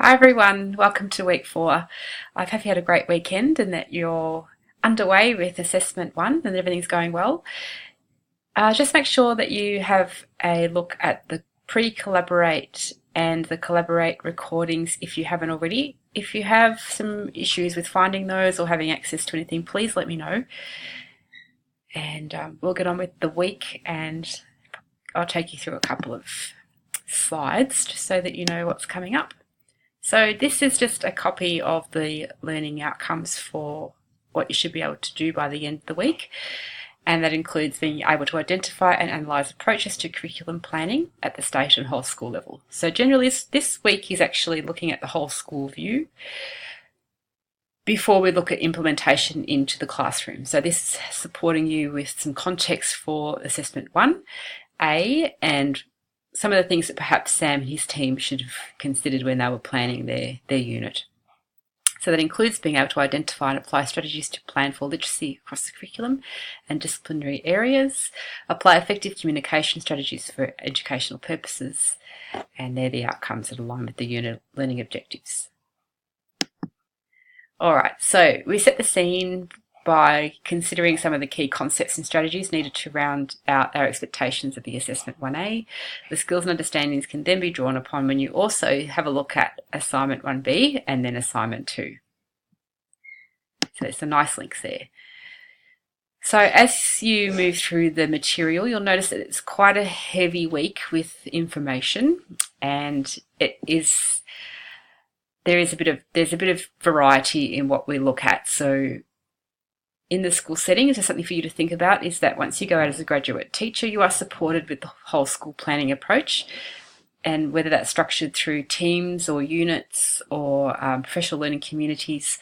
Hi everyone, welcome to week 4. I hope you had a great weekend and that you're underway with assessment 1 and everything's going well. Just make sure that you have a look at the pre-collaborate and the collaborate recordings if you haven't already. If you have some issues with finding those or having access to anything, please let me know. And we'll get on with the week, and I'll take you through a couple of slides just so that you know what's coming up. So this is just a copy of the learning outcomes for what you should be able to do by the end of the week, and that includes being able to identify and analyse approaches to curriculum planning at the state and whole school level. So generally this week is actually looking at the whole school view before we look at implementation into the classroom. So this is supporting you with some context for assessment 1A and some of the things that perhaps Sam and his team should have considered when they were planning their unit. So that includes being able to identify and apply strategies to plan for literacy across the curriculum and disciplinary areas, apply effective communication strategies for educational purposes, and they're the outcomes that align with the unit learning objectives. All right, so we set the scene by considering some of the key concepts and strategies needed to round out our expectations of the assessment 1A. The skills and understandings can then be drawn upon when you also have a look at assignment 1B and then assignment 2. So there's some nice links there. So as you move through the material, you'll notice that it's quite a heavy week with information, and there's a bit of variety in what we look at. So in the school setting, just something for you to think about is that once you go out as a graduate teacher, you are supported with the whole school planning approach, and whether that's structured through teams or units or professional learning communities,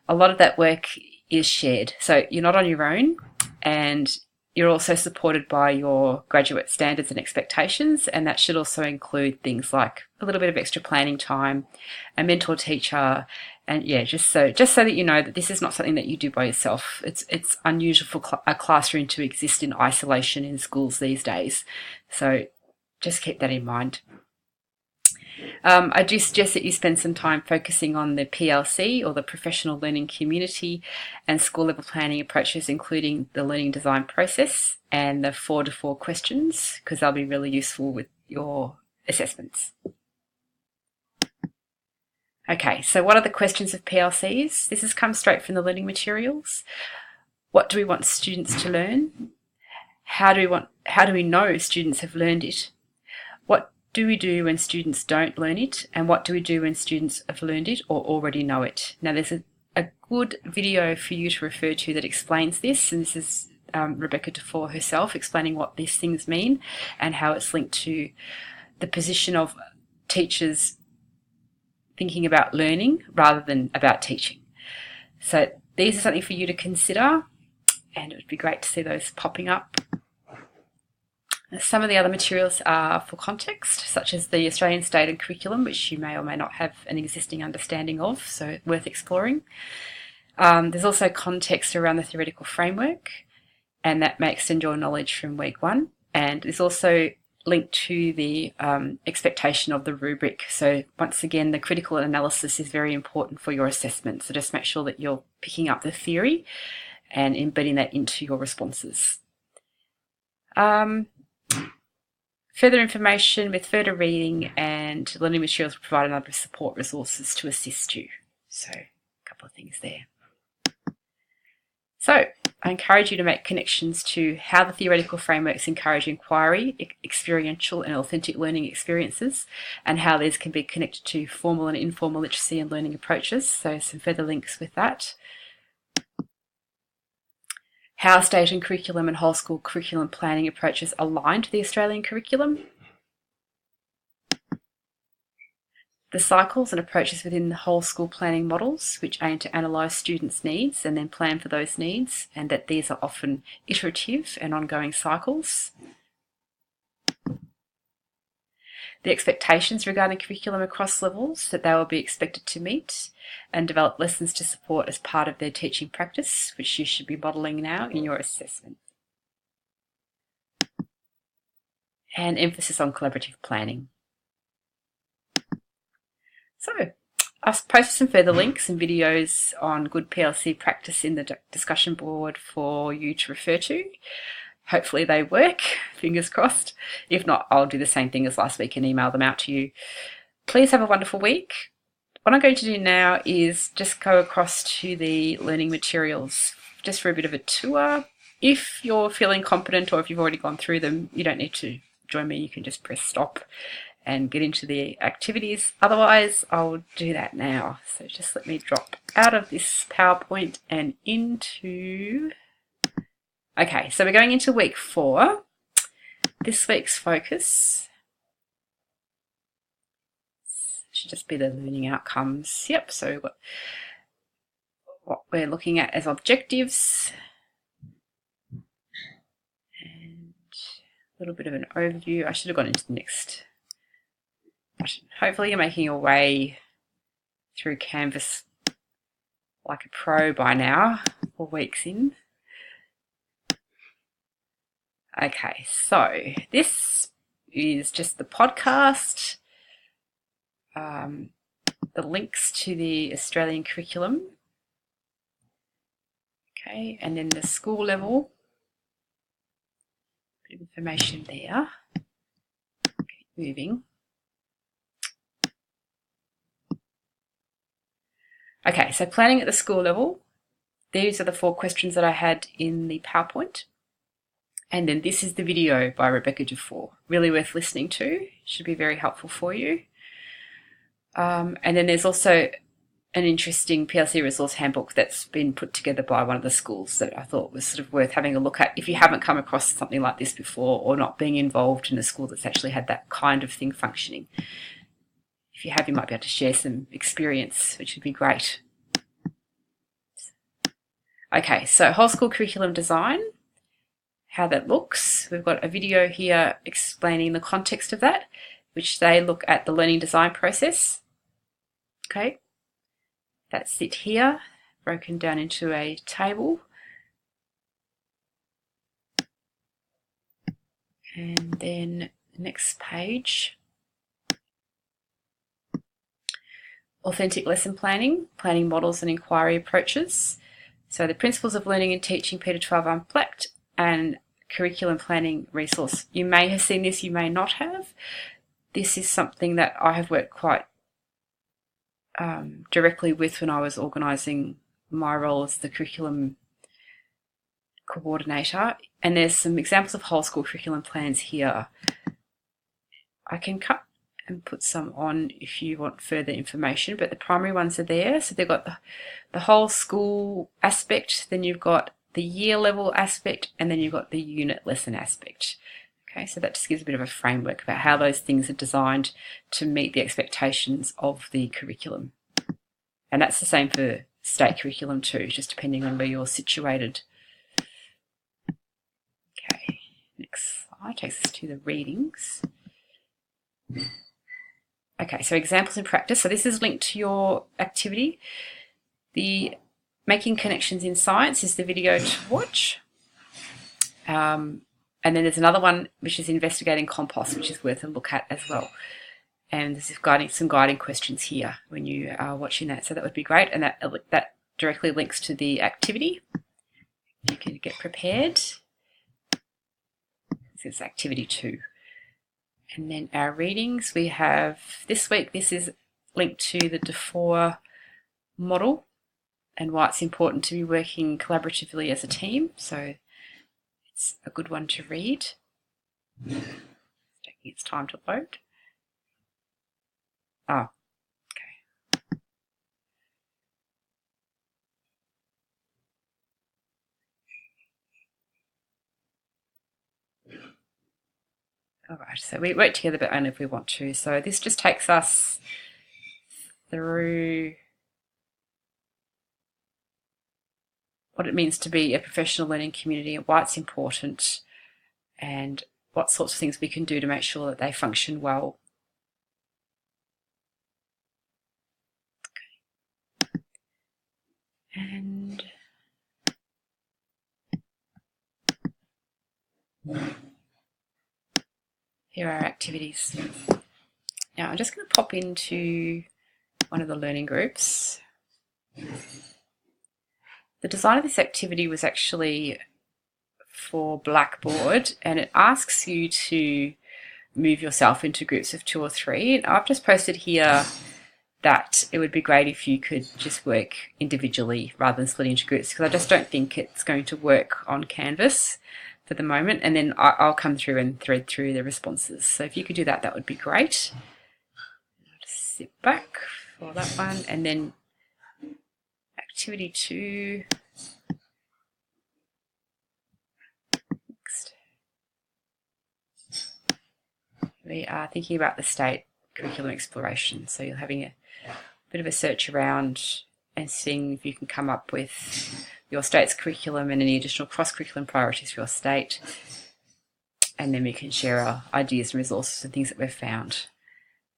a lot of that work is shared. So you're not on your own, and you're also supported by your graduate standards and expectations, and that should also include things like a little bit of extra planning time, a mentor teacher, and just so that you know that this is not something that you do by yourself. It's unusual for a classroom to exist in isolation in schools these days, so just keep that in mind. I do suggest that you spend some time focusing on the PLC, or the professional learning community, and school level planning approaches, including the learning design process and the 4-to-4 questions, because they'll be really useful with your assessments. Okay, so what are the questions of PLCs? This has come straight from the learning materials. What do we want students to learn? How do we know students have learned it? What do we do when students don't learn it? And what do we do when students have learned it or already know it? Now there's a good video for you to refer to that explains this, and this is Rebecca Dufour herself explaining what these things mean and how it's linked to the position of teachers thinking about learning rather than about teaching. So these are something for you to consider, and it would be great to see those popping up. Some of the other materials are for context, such as the Australian State and Curriculum, which you may or may not have an existing understanding of, so worth exploring. There's also context around the theoretical framework, and that may extend your knowledge from week 1. And there's also linked to the expectation of the rubric. So once again, the critical analysis is very important for your assessment. So just make sure that you're picking up the theory and embedding that into your responses. Further information with further reading and learning materials will provide a number of support resources to assist you. So a couple of things there. So I encourage you to make connections to how the theoretical frameworks encourage inquiry, experiential and authentic learning experiences, and how these can be connected to formal and informal literacy and learning approaches. So some further links with that. How state and curriculum and whole school curriculum planning approaches align to the Australian curriculum. The cycles and approaches within the whole school planning models, which aim to analyse students' needs and then plan for those needs, and that these are often iterative and ongoing cycles. The expectations regarding curriculum across levels that they will be expected to meet, and develop lessons to support as part of their teaching practice, which you should be modelling now in your assessment. And emphasis on collaborative planning. So I've posted some further links and videos on good PLC practice in the discussion board for you to refer to. Hopefully they work, fingers crossed. If not, I'll do the same thing as last week and email them out to you. Please have a wonderful week. What I'm going to do now is just go across to the learning materials just for a bit of a tour. If you're feeling competent or if you've already gone through them, you don't need to join me. You can just press stop and get into the activities. Otherwise, I'll do that now. So just let me drop out of this PowerPoint and into... Okay, so we're going into week 4. This week's focus should just be the learning outcomes. Yep, so what we're looking at as objectives and a little bit of an overview. I should have gone into the next. Hopefully you're making your way through Canvas like a pro by now, 4 weeks in. Okay, so this is just the podcast, the links to the Australian curriculum, okay, and then the school level, bit of information there. Okay, moving. Okay, so planning at the school level, these are the 4 questions that I had in the PowerPoint. And then this is the video by Rebecca Dufour, really worth listening to, should be very helpful for you. And then there's also an interesting PLC resource handbook that's been put together by one of the schools that I thought was sort of worth having a look at if you haven't come across something like this before or not being involved in a school that's actually had that kind of thing functioning. If you have, you might be able to share some experience, which would be great. Okay, so whole school curriculum design. How that looks. We've got a video here explaining the context of that, which they look at the learning design process. Okay, that's it here, broken down into a table. And then the next page, authentic lesson planning, planning models and inquiry approaches. So the principles of learning and teaching, Peter 12 Unplugged, and curriculum planning resource. You may have seen this, you may not have. This is something that I have worked quite directly with when I was organising my role as the curriculum coordinator. And there's some examples of whole school curriculum plans here. I can cut and put some on if you want further information, but the primary ones are there. So they've got the whole school aspect, then you've got the year level aspect, and then you've got the unit lesson aspect. Okay, so that just gives a bit of a framework about how those things are designed to meet the expectations of the curriculum. And that's the same for state curriculum too, just depending on where you're situated. Okay, next slide takes us to the readings. Okay, so examples in practice. So this is linked to your activity. The Making Connections in Science is the video to watch. And then there's another one which is Investigating Compost, which is worth a look at as well. And there's some guiding questions here when you are watching that. So that would be great. And that directly links to the activity. You can get prepared. This is activity 2. And then our readings, we have this week, this is linked to the Dufour model and why it's important to be working collaboratively as a team. So it's a good one to read. It's taking its time to load. Oh, okay. All right, so we work together, but only if we want to. So this just takes us through what it means to be a professional learning community and why it's important and what sorts of things we can do to make sure that they function well. Okay. And here are our activities. Now I'm just going to pop into one of the learning groups. The design of this activity was actually for Blackboard, and it asks you to move yourself into groups of 2 or 3. And I've just posted here that it would be great if you could just work individually rather than split into groups, because I just don't think it's going to work on Canvas for the moment. And then I'll come through and thread through the responses. So if you could do that, that would be great. I'll just sit back for that one. And then activity 2. Next. We are thinking about the state curriculum exploration. So you're having a bit of a search around and seeing if you can come up with your state's curriculum and any additional cross-curriculum priorities for your state. And then we can share our ideas and resources and things that we've found.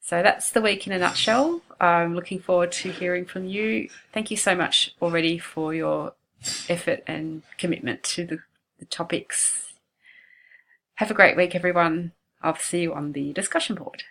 So that's the week in a nutshell. I'm looking forward to hearing from you. Thank you so much already for your effort and commitment to the topics. Have a great week, everyone. I'll see you on the discussion board.